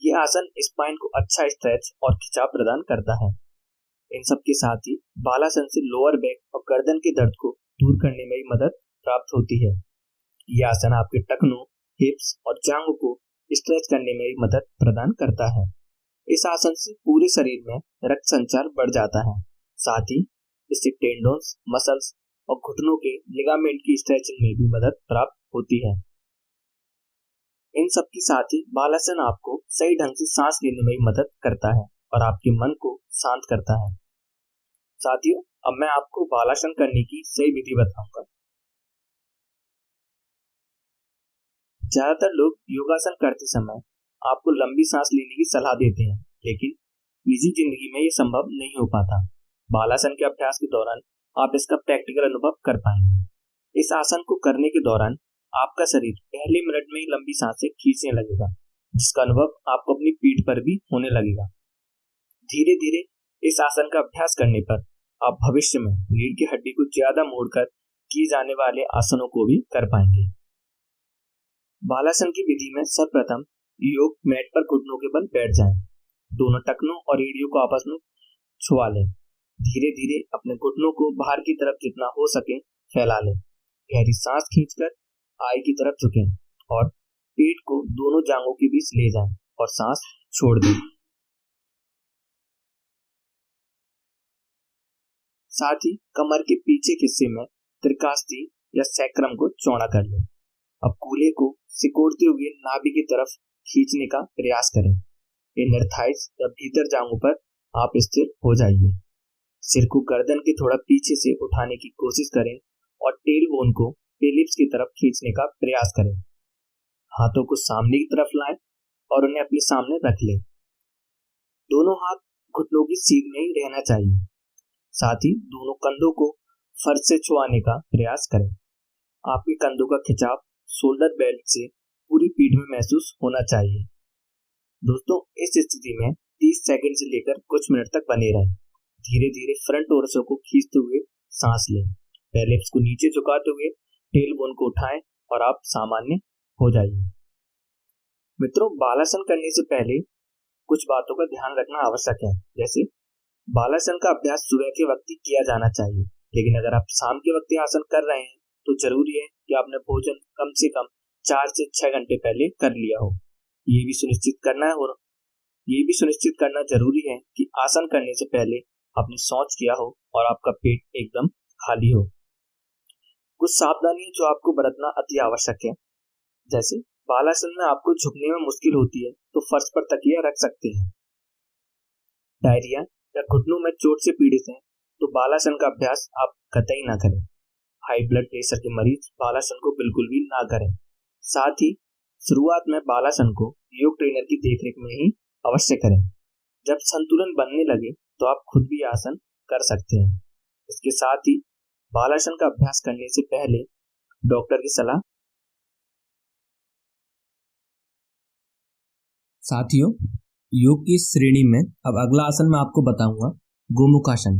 ये आसन स्पाइन को अच्छा स्ट्रेच और खिंचाव प्रदान करता है। इन सब के साथ ही बालासन से लोअर बैक और गर्दन के दर्द को दूर करने में भी मदद प्राप्त होती है। यह आसन आपके टखनों, हिप्स और जांघों को स्ट्रेच करने में भी मदद प्रदान करता है। इस आसन से पूरे शरीर में रक्त संचार बढ़ जाता है। साथ ही इससे टेंडोन्स, मसल्स और घुटनों के लिगामेंट की स्ट्रेचिंग में भी मदद प्राप्त होती है। इन सब के साथ ही बालासन आपको सही ढंग से सांस लेने में भी मदद करता है और आपके मन को शांत करता है। साथियों, अब मैं आपको बालासन करने की सही विधि बताऊंगा। ज्यादातर लोग योगासन करते समय आपको लंबी सांस लेने की सलाह देते हैं, लेकिन निजी जिंदगी में ये संभव नहीं हो पाता। बालासन के अभ्यास के दौरान आप इसका प्रैक्टिकल अनुभव कर पाएंगे। इस आसन को करने के दौरान आपका शरीर पहले मिनट में ही लंबी सांसें खींचने लगेगा, जिसका अनुभव आपको अपनी पीठ पर भी होने लगेगा। धीरे धीरे इस आसन का अभ्यास करने पर आप भविष्य में रीढ़ की हड्डी को ज्यादा मोड़कर किए जाने वाले आसनों को भी कर पाएंगे। बालासन की विधि में सर्वप्रथम योग मैट पर घुटनों के बल बैठ जाएं। दोनों टखनों और एड़ियों को आपस में छुआ लें। धीरे धीरे अपने घुटनों को बाहर की तरफ जितना हो सके फैला लें। गहरी सांस खींचकर आय की तरफ झुकें और पेट को दोनों जांघों के बीच ले जाएं और सांस छोड़ दें। साथ ही कमर के पीछे के हिस्से में त्रिकास्ती या सैक्रम को चौड़ा कर लें। अब कूल्हे को सिकोड़ते हुए नाभि की तरफ खींचने का प्रयास करें। इनर थाइज या भीतर जांघों पर आप स्थिर हो जाइए। सिर को गर्दन के थोड़ा पीछे से उठाने की कोशिश करें और टेल बोन को पेलिप्स की तरफ खींचने का प्रयास करें। हाथों को सामने की तरफ लाएं और उन्हें अपने सामने रख लें। दोनों हाथ घुटनों की सीध में ही रहना चाहिए। साथ ही दोनों कंधों को फर्श से छुआने का प्रयास करें। आपके कंधों का खिंचाव शोल्डर बेल्ट से पूरी पीठ में महसूस होना चाहिए। दोस्तों, इस स्थिति में 30 सेकंड से लेकर कुछ मिनट तक बने रहें। धीरे धीरे फ्रंट टोर्सो को खींचते हुए सांस लें। पेलिप्स को नीचे झुकाते हुए टेल बोन को उठाएं और आप सामान्य हो जाइए। मित्रों, बालासन करने से पहले कुछ बातों का ध्यान रखना आवश्यक है। जैसे बालासन का अभ्यास सुबह के वक्त ही किया जाना चाहिए, लेकिन अगर आप शाम के वक्त आसन कर रहे हैं तो जरूरी है कि आपने भोजन कम से कम 4 से 6 घंटे पहले कर लिया हो। ये भी सुनिश्चित करना जरूरी है कि आसन करने से पहले आपने शौच किया हो और आपका पेट एकदम खाली हो। कुछ सावधानियां जो आपको बरतना अति आवश्यक है। जैसे बालासन में आपको झुकने में मुश्किल होती है तो फर्श पर तकिया रख सकते हैं। डायरिया या घुटनों में चोट से पीड़ित हैं तो बालासन का अभ्यास आप कतई ना करें। हाई ब्लड प्रेशर के मरीज बालासन को बिल्कुल भी ना करें। साथ ही शुरुआत में बालासन को योग ट्रेनर की देखरेख में ही अवश्य करें। जब संतुलन बनने लगे तो आप खुद भी आसन कर सकते हैं। इसके साथ ही बालासन का अभ्यास करने से पहले डॉक्टर की सलाह। साथियों, योग की श्रेणी में अब अगला आसन मैं आपको बताऊंगा, गोमुखासन।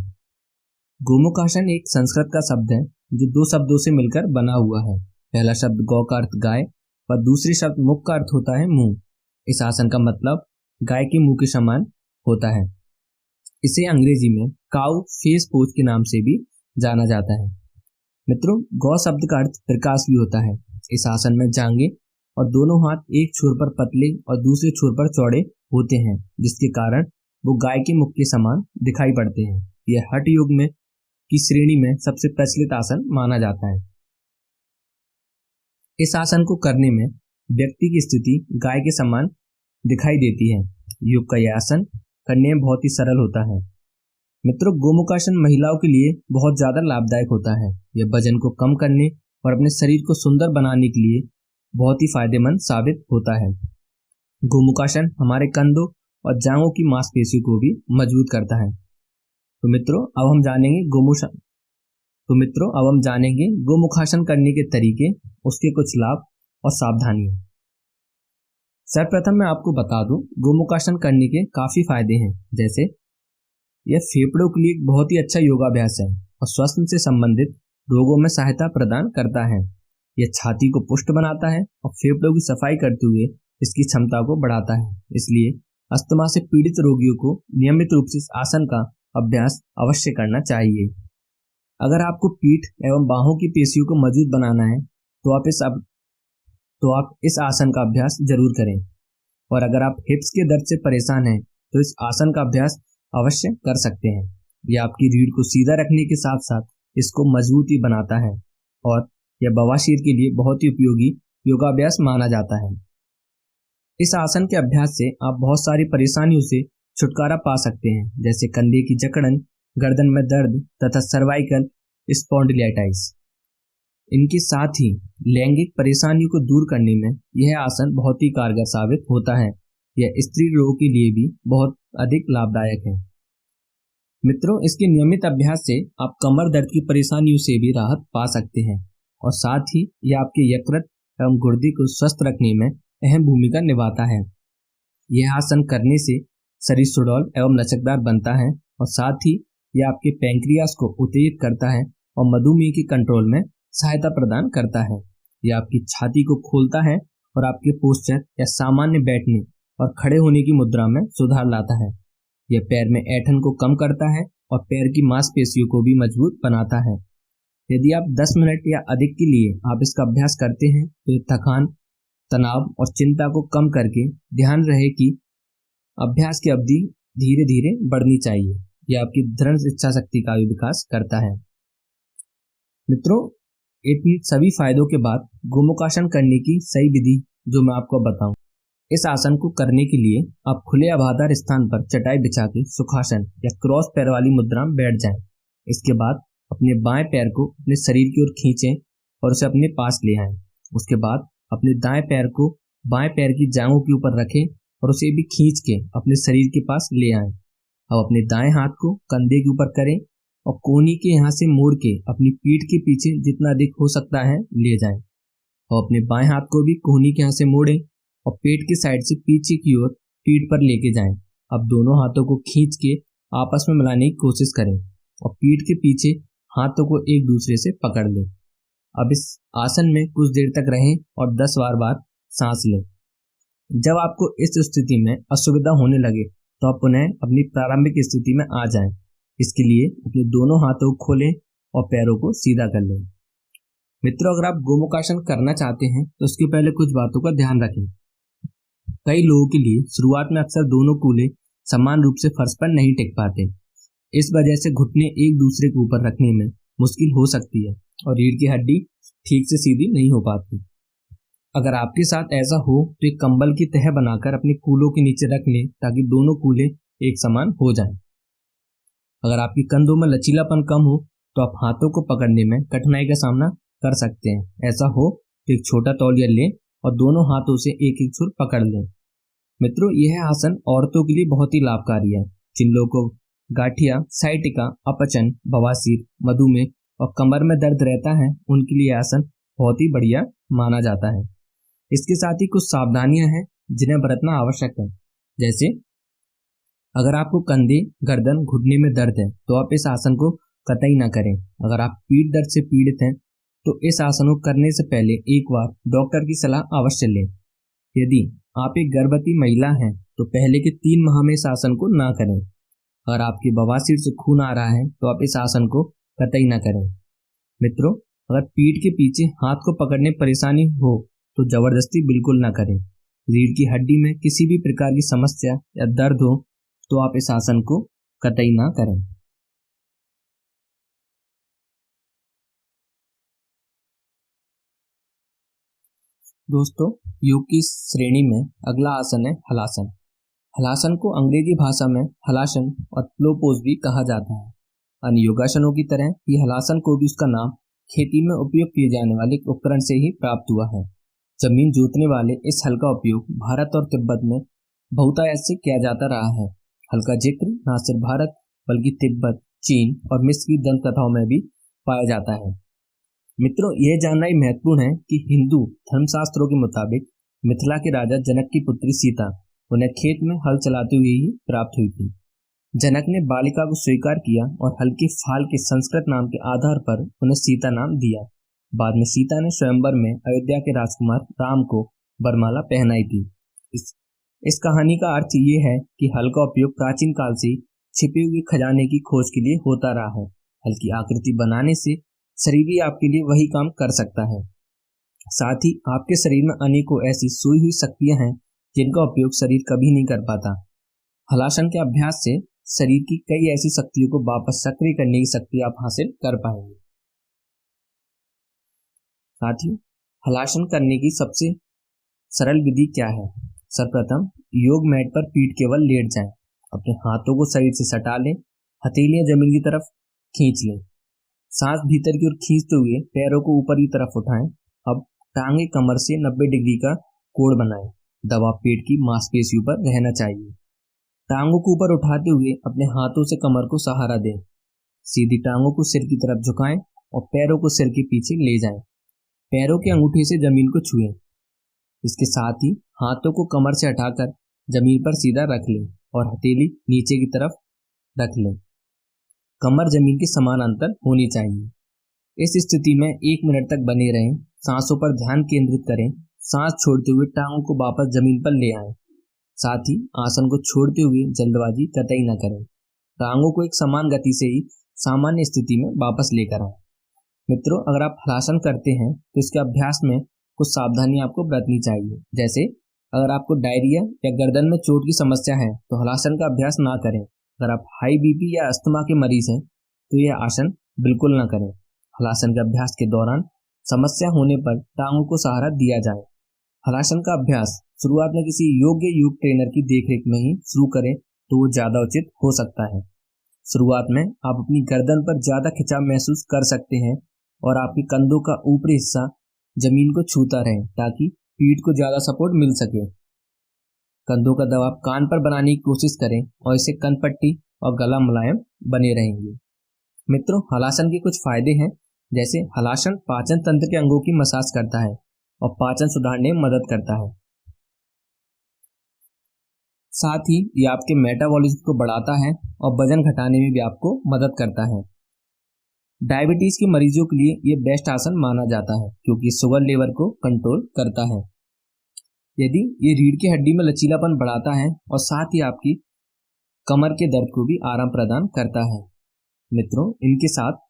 गोमुखासन एक संस्कृत का शब्द है जो 2 शब्दों से मिलकर बना हुआ है। पहला शब्द गौ का अर्थ गाय और दूसरी शब्द मुख का अर्थ होता है मुंह। इस आसन का मतलब गाय के मुंह के समान होता है। इसे अंग्रेजी में काउ फेस पोज के नाम से भी जाना जाता है। मित्रों, गौ शब्द का अर्थ प्रकाश भी होता है। इस आसन में जांघें और दोनों हाथ एक छोर पर पतले और दूसरे छोर पर चौड़े होते हैं, जिसके कारण वो गाय के मुख के समान दिखाई पड़ते हैं। यह हठ योग में की श्रेणी में सबसे प्रचलित आसन माना जाता है। इस आसन को करने में व्यक्ति की स्थिति गाय के समान दिखाई देती है। योग का यह आसन करने में बहुत ही सरल होता है। मित्रों, गोमुखासन महिलाओं के लिए बहुत ज्यादा लाभदायक होता है। यह वजन को कम करने और अपने शरीर को सुंदर बनाने के लिए बहुत ही फायदेमंद साबित होता है। गोमुखासन हमारे कंधों और जांघों की मांसपेशियों को भी मजबूत करता है। तो मित्रों अब हम जानेंगे गोमुखासन करने के तरीके, उसके कुछ लाभ और सावधानियां। सर्वप्रथम मैं आपको बता दूं, गोमुखासन करने के काफी फायदे हैं। जैसे यह फेफड़ों के लिए एक बहुत ही अच्छा योगाभ्यास है और श्वसन से संबंधित रोगों में सहायता प्रदान करता है। यह छाती को पुष्ट बनाता है और फेफड़ों की सफाई करते हुए इसकी क्षमता को बढ़ाता है। इसलिए अस्थमा से पीड़ित रोगियों को नियमित रूप से इस आसन का अभ्यास अवश्य करना चाहिए। अगर आपको पीठ एवं बाहों की पेशियों को मजबूत बनाना है तो आप इस आसन का अभ्यास जरूर करें। और अगर आप हिप्स के दर्द से परेशान हैं तो इस आसन का अभ्यास अवश्य कर सकते हैं। यह आपकी रीढ़ को सीधा रखने के साथ साथ इसको मजबूत ही बनाता है और यह बवासीर के लिए बहुत ही उपयोगी योगाभ्यास माना जाता है। इस आसन के अभ्यास से आप बहुत सारी परेशानियों से छुटकारा पा सकते हैं, जैसे कंधे की जकड़न, गर्दन में दर्द तथा सर्वाइकल स्पॉन्डिलाइटिस। इनके साथ ही लैंगिक परेशानियों को दूर करने में यह आसन बहुत ही कारगर साबित होता है। यह स्त्री रोग के लिए भी बहुत अधिक लाभदायक है। मित्रों, इसके नियमित अभ्यास से आप कमर दर्द की परेशानियों से भी राहत पा सकते हैं और साथ ही यह आपके यकृत एवं गुर्दे को स्वस्थ रखने में अहम भूमिका निभाता है। यह आसन करने से शरीर सुडौल एवं लचकदार बनता है और साथ ही यह आपके पैंक्रियास को उत्तेजित करता है और मधुमेह के कंट्रोल में सहायता प्रदान करता है। यह आपकी छाती को खोलता है और आपके पोस्चर या सामान्य बैठने और खड़े होने की मुद्रा में सुधार लाता है। यह पैर में ऐंठन को कम करता है और पैर की मांसपेशियों को भी मजबूत बनाता है। यदि आप 10 मिनट या अधिक के लिए आप इसका अभ्यास करते हैं तो थकान, तनाव और चिंता को कम करके ध्यान रहे कि अभ्यास की अवधि धीरे धीरे बढ़नी चाहिए। यह आपकी दृढ़ इच्छा शक्ति का भी विकास करता है। मित्रों, इन सभी फायदों के बाद गोमुखासन करने की सही विधि जो मैं आपको बताऊं। इस आसन को करने के लिए आप खुले हवादार स्थान पर चटाई बिछा के सुखासन या क्रॉस पैर वाली मुद्रा में बैठ जाएं। इसके बाद अपने बाएं पैर को अपने शरीर की ओर खींचें और उसे अपने पास ले आएं। उसके बाद अपने दाएं पैर को बाएं पैर की जांघों के ऊपर रखें और उसे भी खींच के अपने शरीर के पास ले आएं। अब अपने दाएं हाथ को कंधे के ऊपर करें और कोहनी के यहाँ से मोड़ के अपनी पीठ के पीछे जितना अधिक हो सकता है ले जाएं। और अपने बाएं हाथ को भी कोहनी के यहाँ से मोड़ें और पेट की साइड से पीछे की ओर पीठ पर लेके जाएं। अब दोनों हाथों को खींच के आपस में मिलाने की कोशिश करें और पीठ के पीछे हाथों को एक दूसरे से पकड़ लें। अब इस आसन में कुछ देर तक रहें और 10 बार सांस लें। जब आपको इस स्थिति में असुविधा होने लगे तो आप पुनः अपनी प्रारंभिक स्थिति में आ जाएं। इसके लिए अपने दोनों हाथों को खोलें और पैरों को सीधा कर लें। मित्रों, अगर आप गोमुखासन करना चाहते हैं तो उसके पहले कुछ बातों का ध्यान रखें। कई लोगों के लिए शुरुआत में अक्सर दोनों कूल्हे समान रूप से फर्श पर नहीं टिक पाते। इस वजह से घुटने एक दूसरे के ऊपर रखने में मुश्किल हो सकती है और रीढ़ की हड्डी ठीक से सीधी नहीं हो पाती। अगर आपके साथ ऐसा हो तो एक कंबल की तह बनाकर अपने कूल्हों के नीचे रख लें ताकि दोनों कूल्हे एक समान हो जाएं। अगर आपके कंधों में लचीलापन कम हो तो आप हाथों को पकड़ने में कठिनाई का सामना कर सकते हैं। ऐसा हो तो एक छोटा तौलिया लें और दोनों हाथों से एक एक छुर पकड़ लें। मित्रों, यह आसन औरतों के लिए बहुत ही लाभकारी है। जिन लोगों को गाठिया, साइटिका, अपचन, बवासीर, मधुमेह और कमर में दर्द रहता है उनके लिए आसन बहुत ही बढ़िया माना जाता है। इसके साथ ही कुछ सावधानियां हैं जिन्हें बरतना आवश्यक है। जैसे अगर आपको कंधे, गर्दन, घुटने में दर्द है तो आप इस आसन को कतई ना करें। अगर आप पीठ दर्द से पीड़ित हैं तो इस आसन को करने से पहले एक बार डॉक्टर की सलाह अवश्य लें। यदि आप एक गर्भवती महिला हैं तो पहले के 3 माह में इस आसन को ना करें। अगर आपके बवासीर से खून आ रहा है तो आप इस आसन को कतई ना करें। मित्रों, अगर पीठ के पीछे हाथ को पकड़ने परेशानी हो तो जबरदस्ती बिल्कुल ना करें। रीढ़ की हड्डी में किसी भी प्रकार की समस्या या दर्द हो तो आप इस आसन को कतई ना करें। दोस्तों, योग की श्रेणी में अगला आसन है हलासन। हलासन को अंग्रेजी भाषा में हलासन और फ्लो पोज भी कहा जाता है। अन्य योगासनों की तरह ये हलासन को भी उसका नाम खेती में उपयोग किए जाने वाले उपकरण से ही प्राप्त हुआ है। जमीन जोतने वाले इस हल का उपयोग भारत और तिब्बत में बहुतायत से किया जाता रहा है। हल का जिक्र न सिर्फ भारत बल्कि तिब्बत, चीन और मिस्र की दंत कथाओं में भी पाया जाता है। मित्रों, यह जानना ही महत्वपूर्ण है कि हिंदू धर्मशास्त्रों के मुताबिक मिथिला के राजा जनक की पुत्री सीता उन्हें खेत में हल चलाते हुए ही प्राप्त हुई थी। जनक ने बालिका को स्वीकार किया और हल के फाल के संस्कृत नाम के आधार पर उन्हें सीता नाम दिया। बाद में सीता ने स्वयंवर में अयोध्या के राजकुमार राम को वरमाला पहनाई थी। इस कहानी का अर्थ ये है कि हल का उपयोग प्राचीन काल से छिपे हुए खजाने की खोज के लिए होता रहा है। हल की आकृति बनाने से शरीर भी आपके लिए वही काम कर सकता है। साथ ही आपके शरीर में अनेकों ऐसी सोई हुई शक्तियां हैं जिनका उपयोग शरीर कभी नहीं कर पाता। हलासन के अभ्यास से शरीर की कई ऐसी शक्तियों को वापस सक्रिय करने की शक्ति आप हासिल कर पाएंगे। साथियों, हलासन करने की सबसे सरल विधि क्या है? सर्वप्रथम योग मैट पर पीठ केवल लेट जाएं, अपने हाथों को शरीर से सटा लें, हथेलियां जमीन की तरफ खींच लें, सांस भीतर की ओर खींचते हुए पैरों को ऊपर की तरफ उठाएं। अब टांगे कमर से 90 डिग्री का कोण बनाएं। दबाव पेट की मांसपेशियों पर रहना चाहिए। टांगों को ऊपर उठाते हुए अपने हाथों से कमर को सहारा दें। सीधी टांगों को सिर की तरफ झुकाएं और पैरों को सिर के पीछे ले जाएं। पैरों के अंगूठे से जमीन को छुएं। इसके साथ ही हाथों को कमर से हटाकर जमीन पर सीधा रख लें और हथेली नीचे की तरफ रख लें। कमर जमीन के समानांतर होनी चाहिए। इस स्थिति में 1 मिनट तक बने रहें। सांसों पर ध्यान केंद्रित करें। सांस छोड़ते हुए टांगों को वापस जमीन पर ले आएं। साथ ही आसन को छोड़ते हुए जल्दबाजी कतई न करें। टांगों को एक समान गति से ही सामान्य स्थिति में वापस लेकर आएं। मित्रों, अगर आप हलासन करते हैं तो इसके अभ्यास में कुछ सावधानी आपको बरतनी चाहिए। जैसे अगर आपको डायरिया या गर्दन में चोट की समस्या है तो हलासन का अभ्यास ना करें। अगर आप हाई बीपी या अस्थमा के मरीज हैं तो यह आसन बिल्कुल ना करें। हलासन के अभ्यास के दौरान समस्या होने पर टांगों को सहारा दिया जाए। हलासन का अभ्यास शुरुआत में किसी योग्य योग ट्रेनर की देखरेख में ही शुरू करें तो वो ज्यादा उचित हो सकता है। शुरुआत में आप अपनी गर्दन पर ज्यादा खिंचाव महसूस कर सकते हैं और आपके कंधों का ऊपरी हिस्सा जमीन को छूता रहे ताकि पीठ को ज्यादा सपोर्ट मिल सके। कंधों का दबाव कान पर बनाने की कोशिश करें और इससे कनपट्टी और गला मुलायम बने रहेंगे। मित्रों, हलासन के कुछ फायदे हैं, जैसे हलासन पाचन तंत्र के अंगों की मसाज करता है और पाचन सुधारने में मदद करता है। साथ ही ये आपके मेटाबॉलिज्म को बढ़ाता है और वजन घटाने में भी आपको मदद करता है। डायबिटीज के मरीजों के लिए ये बेस्ट आसन माना जाता है क्योंकि शुगर लेवल को कंट्रोल करता है। यदि ये रीढ़ की हड्डी में लचीलापन बढ़ाता है और साथ ही आपकी कमर के दर्द को भी आराम प्रदान करता है। मित्रों, इनके साथ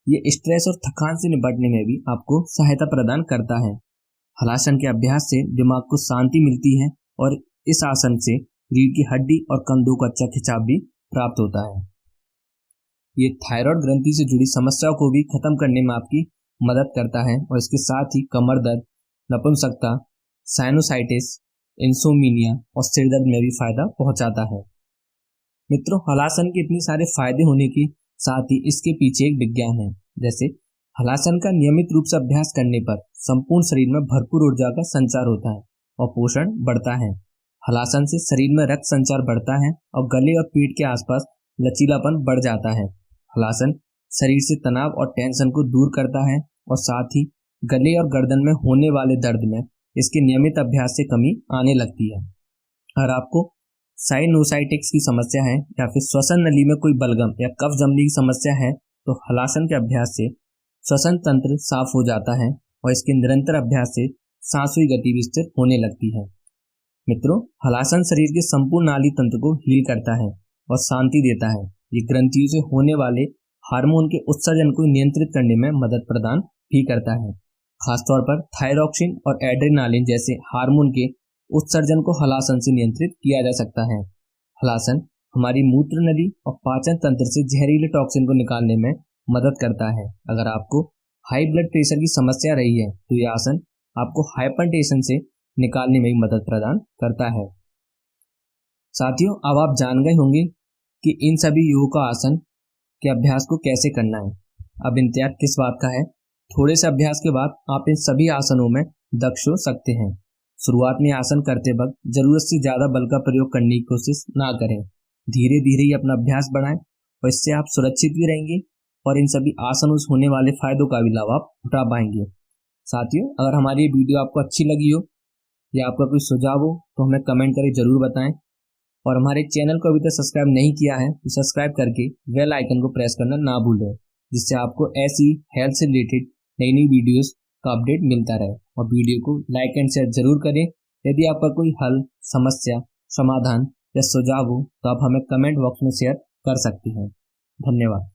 ये स्ट्रेस और थकान से निपटने में भी आपको सहायता प्रदान करता है। हलासन के अभ्यास से दिमाग को शांति मिलती है और इस आसन से रीढ़ की हड्डी और कंधों का अच्छा खिंचाव भी प्राप्त होता है। ये थायराइड ग्रंथि से जुड़ी समस्याओं को भी खत्म करने में आपकी मदद करता है और इसके साथ ही कमर दर्द, नपुंसकता, साइनोसाइटिस, इंसोमिनिया और सिर दर्द में भी फायदा पहुंचाता है। मित्रों, हलासन के इतने सारे फायदे होने के साथ ही इसके पीछे एक विज्ञान है। जैसे हलासन का नियमित रूप से अभ्यास करने पर संपूर्ण शरीर में भरपूर ऊर्जा का संचार होता है और पोषण बढ़ता है। हलासन से शरीर में रक्त संचार बढ़ता है और गले और पीठ के आसपास लचीलापन बढ़ जाता है। हलासन शरीर से तनाव और टेंशन को दूर करता है और साथ ही गले और गर्दन में होने वाले दर्द में इसके नियमित अभ्यास से कमी आने लगती है। अगर आपको साइनोसाइटिस की समस्या है या फिर श्वसन नली में कोई बलगम या कफ जमने की समस्या है तो हलासन के अभ्यास से श्वसन तंत्र साफ हो जाता है और इसके निरंतर अभ्यास से सांसों की गति भी स्थिर होने लगती है। मित्रों, हलासन शरीर के संपूर्ण नाली तंत्र को हील करता है और शांति देता है। ये ग्रंथियों से होने वाले हार्मोन के उत्सर्जन को नियंत्रित करने में मदद प्रदान भी करता है। खासतौर पर थायरॉक्सिन और एड्रेनालिन जैसे हार्मोन के उत्सर्जन को हलासन से नियंत्रित किया जा सकता है। हलासन हमारी मूत्र नली और पाचन तंत्र से जहरीले टॉक्सिन को निकालने में मदद करता है। अगर आपको हाई ब्लड प्रेशर की समस्या रही है तो यह आसन आपको हाइपरटेंशन से निकालने में भी मदद प्रदान करता है। साथियों, अब आप जान गए होंगे कि इन सभी योग का आसन के अभ्यास को कैसे करना है। अब इंतजार किस बात का है? थोड़े से अभ्यास के बाद आप इन सभी आसनों में दक्ष हो सकते हैं। शुरुआत में आसन करते वक्त जरूरत से ज्यादा बल का प्रयोग करने की कोशिश ना करें। धीरे धीरे ही अपना अभ्यास बढ़ाएं और इससे आप सुरक्षित भी रहेंगे और इन सभी आसनों से होने वाले फायदों का भी लाभ आप उठा पाएंगे। साथियों, अगर हमारी ये वीडियो आपको अच्छी लगी हो या आपका कोई सुझाव हो तो हमें कमेंट करके जरूर बताएं, और हमारे चैनल को अभी तक सब्सक्राइब नहीं किया है तो सब्सक्राइब करके बेल आइकन को प्रेस करना ना भूलें, जिससे आपको ऐसी हेल्थ से रिलेटेड नई नई वीडियोस का अपडेट मिलता रहे। और वीडियो को लाइक एंड शेयर जरूर करें। यदि आपका कोई हल, समस्या, समाधान या सुझाव हो तो आप हमें कमेंट बॉक्स में शेयर कर सकते हैं। धन्यवाद।